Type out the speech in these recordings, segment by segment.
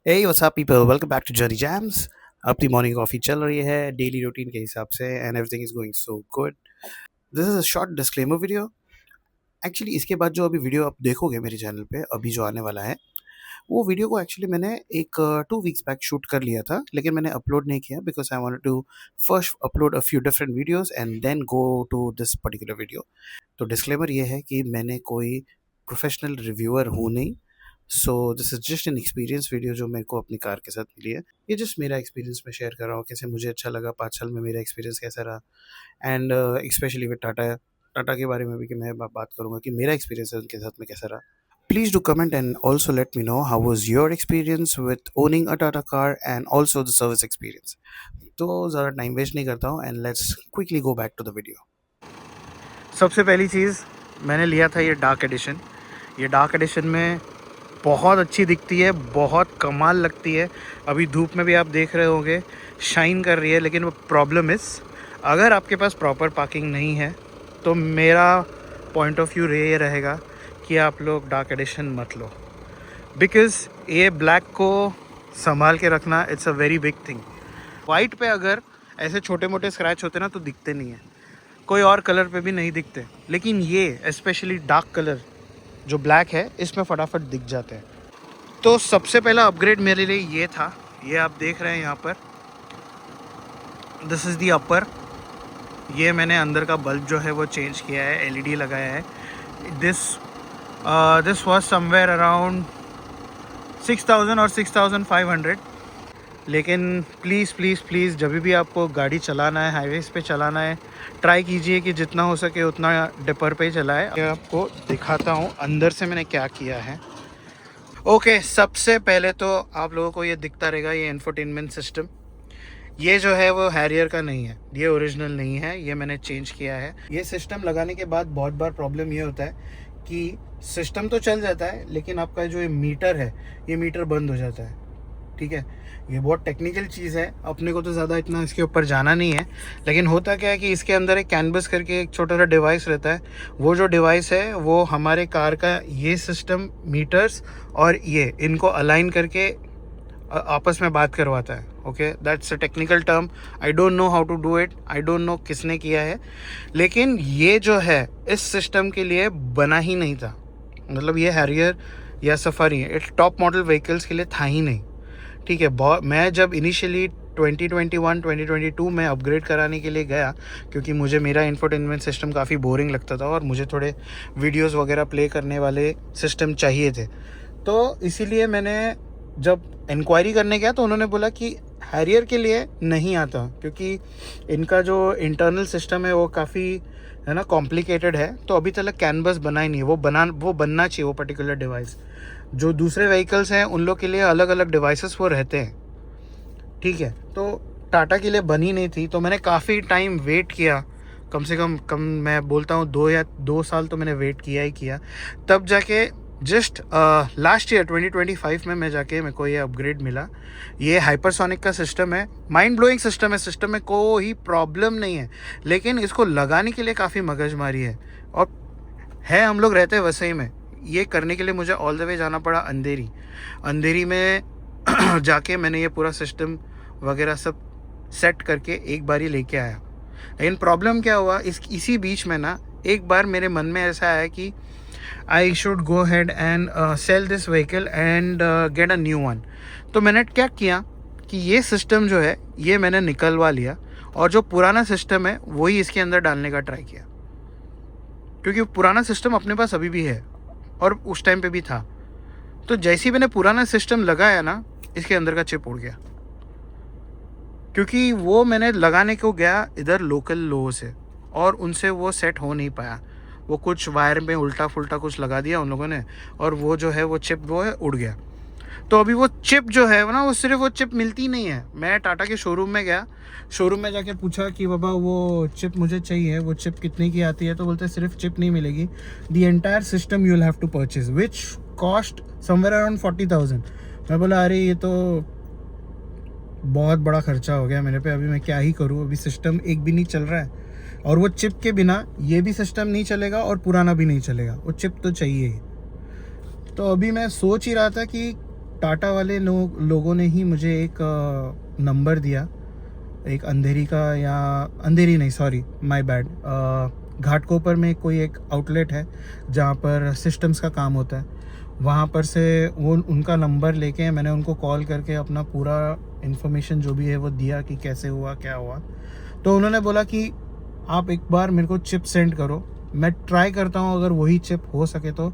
Hey, what's up, people? Welcome back to Journey Jams. अपनी morning coffee चल रही है डेली रूटीन के हिसाब से and everything is going so good. This is a short disclaimer video. Actually इसके बाद जो अभी वीडियो आप देखोगे मेरे चैनल पे अभी जो आने वाला है, वो वीडियो को एक्चुअली मैंने एक 2 वीक्स बैक शूट कर लिया था, लेकिन मैंने अपलोड नहीं किया because I wanted to first upload a few different videos and then go to this particular video. तो डिस्क्लेमर ये है कि मैंने कोई प्रोफेशनल रिव्यूअर हूँ नहीं. So this is just an experience video जो मेरे को अपनी कार के साथ मिली है. ये जस्ट मेरा एक्सपीरियंस मैं शेयर कर रहा हूँ, कैसे मुझे अच्छा लगा 5 साल में मेरा एक्सपीरियंस कैसा रहा. And specially with Tata Tata के बारे में भी कि मैं बात करूँगा कि मेरा एक्सपीरियंस उनके साथ में कैसा रहा. Please do comment and also let me know how was your experience with owning a Tata car and also the service experience. तो ज़्यादा टाइम वेस्ट नहीं करता हूँ and let's quickly go back to the video. सबसे पहली चीज़, मैंने लिया था ये डार्क एडिशन. ये डार्क एडिशन में बहुत अच्छी दिखती है, बहुत कमाल लगती है. अभी धूप में भी आप देख रहे होंगे शाइन कर रही है. लेकिन वो प्रॉब्लम इस, अगर आपके पास प्रॉपर पार्किंग नहीं है तो मेरा पॉइंट ऑफ व्यू ये रहेगा कि आप लोग डार्क एडिशन मत लो, बिकॉज़ ये ब्लैक को संभाल के रखना it's a very big thing. White पे अगर ऐसे छोटे मोटे स्क्रैच होते ना तो दिखते नहीं है, कोई और कलर पे भी नहीं दिखते. लेकिन ये स्पेशली डार्क कलर जो ब्लैक है इसमें फटाफट दिख जाते हैं. तो सबसे पहला अपग्रेड मेरे लिए ये था. ये आप देख रहे हैं यहाँ पर, दिस इज़ दी अपर. ये मैंने अंदर का बल्ब जो है वो चेंज किया है, एलईडी लगाया है. दिस वाज समवेयर अराउंड 6000 और 6500. लेकिन प्लीज़ प्लीज़ प्लीज़ जब भी आपको गाड़ी चलाना है, हाईवेज पे चलाना है, ट्राई कीजिए कि जितना हो सके उतना डिपर पे ही चलाएं. मैं आपको दिखाता हूँ अंदर से मैंने क्या किया है. ओके, सबसे पहले तो आप लोगों को ये दिखता रहेगा ये इंफोटेनमेंट सिस्टम. ये जो है वो हैरियर का नहीं है, ये ओरिजिनल नहीं है, ये मैंने चेंज किया है. ये सिस्टम लगाने के बाद बहुत बार प्रॉब्लम ये होता है कि सिस्टम तो चल जाता है लेकिन आपका जो ये मीटर है, ये मीटर बंद हो जाता है. ठीक है, ये बहुत टेक्निकल चीज़ है, अपने को तो ज़्यादा इतना इसके ऊपर जाना नहीं है. लेकिन होता क्या है कि इसके अंदर एक कैनवस करके एक छोटा सा डिवाइस रहता है. वो जो डिवाइस है वो हमारे कार का ये सिस्टम, मीटर्स और ये इनको अलाइन करके आपस में बात करवाता है. Okay, that's a technical term. I don't know how to do it, I don't know किसने किया है. लेकिन ये जो है इस सिस्टम के लिए बना ही नहीं था. मतलब ये हैरियर या सफारी टॉप मॉडल व्हीकल्स के लिए था ही नहीं. ठीक है, मैं जब इनिशियली 2021-2022 में अपग्रेड कराने के लिए गया, क्योंकि मुझे मेरा इंफोटेनमेंट सिस्टम काफ़ी बोरिंग लगता था और मुझे थोड़े वीडियोस वगैरह प्ले करने वाले सिस्टम चाहिए थे. तो इसीलिए मैंने जब इंक्वायरी करने गया तो उन्होंने बोला कि हैरियर के लिए नहीं आता, क्योंकि इनका जो इंटरनल सिस्टम है वो काफ़ी है ना कॉम्प्लिकेटेड है. तो अभी तक कैनवस बना ही नहीं है. वो बनना चाहिए वो पर्टिकुलर डिवाइस. जो दूसरे व्हीकल्स हैं उन लोग के लिए अलग अलग डिवाइसेस वो रहते हैं. ठीक है, तो टाटा के लिए बनी नहीं थी. तो मैंने काफ़ी टाइम वेट किया, कम से कम मैं बोलता हूँ 2 साल तो मैंने वेट किया ही किया. तब जाके जस्ट लास्ट ईयर 2025 में मैं जाके मेरे को ये अपग्रेड मिला. ये हाइपरसोनिक का सिस्टम है, माइंड ब्लोइंग सिस्टम है. सिस्टम में कोई प्रॉब्लम नहीं है, लेकिन इसको लगाने के लिए काफ़ी मगजमारी है. और है, हम लोग रहते हैं वसई में. ये करने के लिए मुझे ऑल द वे जाना पड़ा अंधेरी में जाके मैंने ये पूरा सिस्टम वगैरह सब सेट करके एक बार ही लेके आया. लेकिन प्रॉब्लम क्या हुआ, इसी बीच में ना एक बार मेरे मन में ऐसा आया कि I should go ahead and sell this vehicle and get a new one. तो मैंने क्या किया कि ये सिस्टम जो है ये मैंने निकलवा लिया और जो पुराना सिस्टम है वही इसके अंदर डालने का ट्राई किया, क्योंकि पुराना सिस्टम अपने पास अभी भी है और उस टाइम पे भी था. तो जैसे ही मैंने पुराना सिस्टम लगाया ना, इसके अंदर का चिप उड़ गया, क्योंकि वो मैंने लगाने को गया इधर लोकल लोगों से और उनसे वो सेट हो नहीं पाया. वो कुछ वायर में उल्टा फुल्टा कुछ लगा दिया उन लोगों ने और वो जो है वो चिप वो है उड़ गया. तो अभी वो चिप जो है ना, वो सिर्फ वो चिप मिलती नहीं है. मैं टाटा के शोरूम में गया, शोरूम में जाके पूछा कि बाबा वो चिप मुझे चाहिए, वो चिप कितने की आती है. तो बोलते सिर्फ चिप नहीं मिलेगी, the entire system you will have to purchase which cost somewhere around 40,000. मैं बोला अरे ये तो बहुत बड़ा खर्चा हो गया मेरे पे, अभी मैं क्या ही करूँ. अभी सिस्टम एक भी नहीं चल रहा है और वो चिप के बिना ये भी सिस्टम नहीं चलेगा और पुराना भी नहीं चलेगा. वो चिप तो चाहिए ही. तो अभी मैं सोच ही रहा था कि टाटा वाले लोगों ने ही मुझे एक नंबर दिया, एक अंधेरी का, या अंधेरी नहीं, सॉरी माय बैड, घाटकोपर में कोई एक आउटलेट है जहाँ पर सिस्टम्स का काम होता है। वहाँ पर से वो उनका नंबर लेके मैंने उनको कॉल करके अपना पूरा इन्फॉर्मेशन जो भी है वो दिया कि कैसे हुआ क्या हुआ। तो उन्होंने बोला कि आप एक बार मेरे को चिप सेंड करो, मैं ट्राई करता हूँ, अगर वही चिप हो सके तो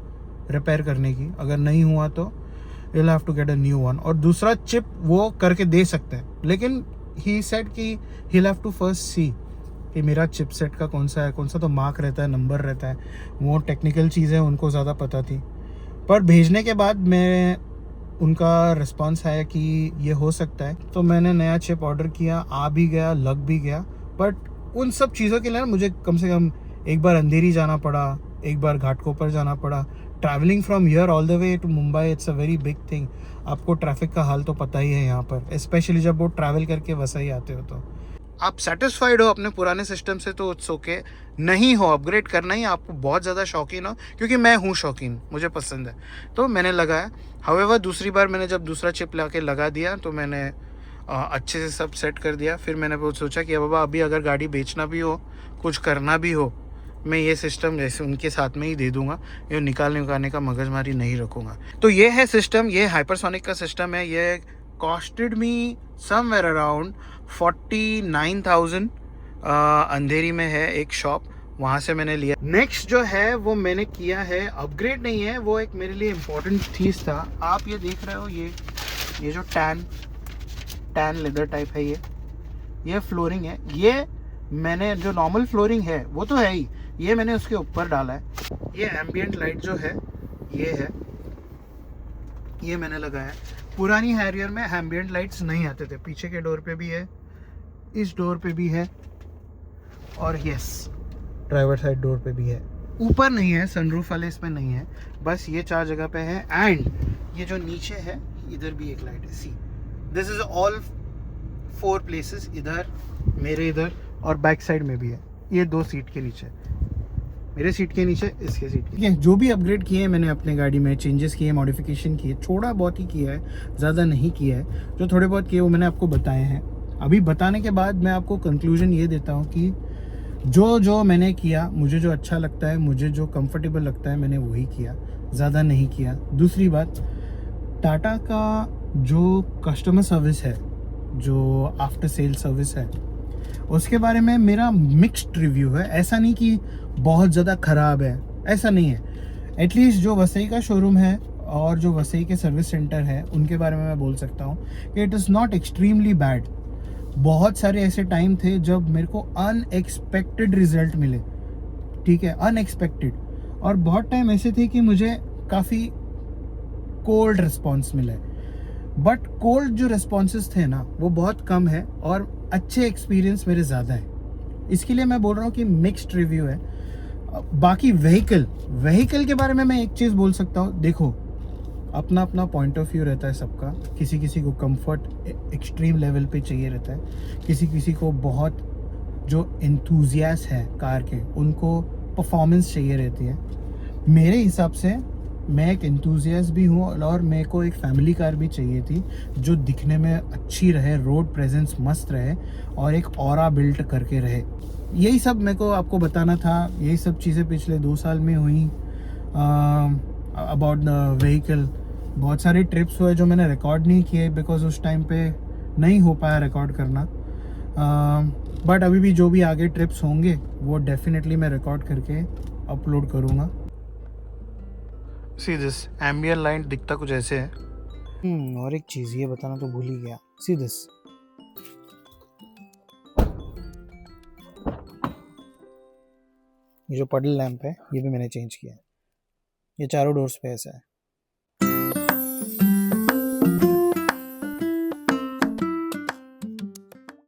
रिपेयर करने की, अगर नहीं हुआ तो you will have to get a new one. और दूसरा चिप वो करके दे सकते हैं, लेकिन ही सेड कि he will have to first see कि मेरा चिप सेट का कौन सा है, कौन सा तो मार्क रहता है, नंबर रहता है, वो टेक्निकल चीज़ें उनको ज़्यादा पता थी। पर भेजने के बाद मैं उनका रिस्पांस आया कि ये हो सकता है, तो मैंने नया चिप ऑर्डर किया, आ भी गया, लग भी गया। बट उन सब चीज़ों के लिए ना मुझे कम से कम एक बार अंधेरी जाना पड़ा, एक बार घाटकोपर जाना पड़ा। Travelling from here all the way to Mumbai, it's a very big thing. आपको ट्रैफिक का हाल तो पता ही है यहाँ पर, स्पेशली जब वो ट्रैवल करके वसई आते हो। तो आप सेटिस्फाइड हो अपने पुराने सिस्टम से तो इट्स ओके, नहीं हो अपग्रेड करना ही, आपको बहुत ज़्यादा शौकीन हो, क्योंकि मैं हूँ शौकीन, मुझे पसंद है तो मैंने लगाया। हाउएवर दूसरी बार मैंने जब दूसरा चिप ला के लगा दिया तो मैंने अच्छे से सब सेट कर दिया। फिर मैंने वो सोचा कि बाबा अभी अगर गाड़ी बेचना भी हो, कुछ करना भी हो, मैं ये सिस्टम जैसे उनके साथ में ही दे दूंगा, ये निकालने उकालने का मगजमारी नहीं रखूँगा। तो ये है सिस्टम, ये हाइपरसोनिक का सिस्टम है। ये कॉस्टेड मी समवेयर अराउंड 49,000। अंधेरी में है एक शॉप, वहाँ से मैंने लिया। नेक्स्ट जो है वो मैंने किया है, अपग्रेड नहीं है, वो एक मेरे लिए इम्पोर्टेंट चीज़ था। आप ये देख रहे हो, ये जो टैन लेदर टाइप है, ये फ्लोरिंग है। ये मैंने जो नॉर्मल फ्लोरिंग है वो तो है ही, ये मैंने उसके ऊपर डाला है। ये एम्बियंट लाइट जो है ये है, ये मैंने लगाया है। पुरानी हैरियर में एम्बियंट लाइट्स नहीं आते थे। पीछे के डोर पे भी है, इस डोर पे भी है, और यस ड्राइवर साइड डोर पे भी है। ऊपर नहीं है, सनरूफ वाले इसमें नहीं है, बस ये 4 जगह पे है। एंड ये जो नीचे है इधर भी एक लाइट है। See this is all 4 places, इधर, मेरे इधर, और बैक साइड में भी है। ये 2 सीट के नीचे, मेरे सीट के नीचे, इसके सीट के। जो भी अपग्रेड किए हैं मैंने अपने गाड़ी में, चेंजेस किए, मॉडिफिकेशन किए, थोड़ा बहुत ही किया है, ज़्यादा नहीं किया है। जो थोड़े बहुत किए वो मैंने आपको बताए हैं। अभी बताने के बाद मैं आपको कंक्लूजन ये देता हूँ कि जो मैंने किया, मुझे जो अच्छा लगता है, मुझे जो कंफर्टेबल लगता है, मैंने वही किया, ज़्यादा नहीं किया। दूसरी बात, टाटा का जो कस्टमर सर्विस है, जो आफ्टर सेल सर्विस है, उसके बारे में मेरा मिक्स्ड रिव्यू है। ऐसा नहीं कि बहुत ज़्यादा ख़राब है, ऐसा नहीं है। एटलीस्ट जो वसई का शोरूम है और जो वसई के सर्विस सेंटर है, उनके बारे में मैं बोल सकता हूँ कि it is not extremely bad. बहुत सारे ऐसे टाइम थे जब मेरे को अनएक्सपेक्टेड रिजल्ट मिले, ठीक है, अनएक्सपेक्टेड। और बहुत टाइम ऐसे थे कि मुझे काफ़ी कोल्ड रिस्पॉन्स मिले। बट कोल्ड जो रिस्पॉन्सेस थे ना, वो बहुत कम है, और अच्छे एक्सपीरियंस मेरे ज़्यादा है। इसके लिए मैं बोल रहा हूँ कि मिक्स्ड रिव्यू है। बाकी व्हीकल के बारे में मैं एक चीज़ बोल सकता हूँ, देखो अपना अपना पॉइंट ऑफ व्यू रहता है सबका। किसी किसी को कंफर्ट एक्सट्रीम लेवल पे चाहिए रहता है, किसी किसी को बहुत जो एंथुजियास्ट है कार के, उनको परफॉर्मेंस चाहिए रहती है। मेरे हिसाब से मैं एक एंथुजियास्ट भी हूँ, और मेरे को एक फैमिली कार भी चाहिए थी जो दिखने में अच्छी रहे, रोड प्रेजेंस मस्त रहे, और एक ऑरा बिल्ट करके रहे। यही सब मेरे को आपको बताना था। यही सब चीज़ें पिछले 2 साल में हुई अबाउट द व्हीकल। बहुत सारे ट्रिप्स हुए जो मैंने रिकॉर्ड नहीं किए, बिकॉज उस टाइम पे नहीं हो पाया रिकॉर्ड करना। बट अभी भी जो भी आगे ट्रिप्स होंगे वो डेफिनेटली मैं रिकॉर्ड करके अपलोड करूँगा। सी दिस एम्बियंट लाइट दिखता कुछ ऐसे है। और एक चीज़ ये बताना तो भूल ही गया। सी दिस, ये जो पडल लैंप है ये भी मैंने चेंज किया है। ये चारों डोर्स पे ऐसा है।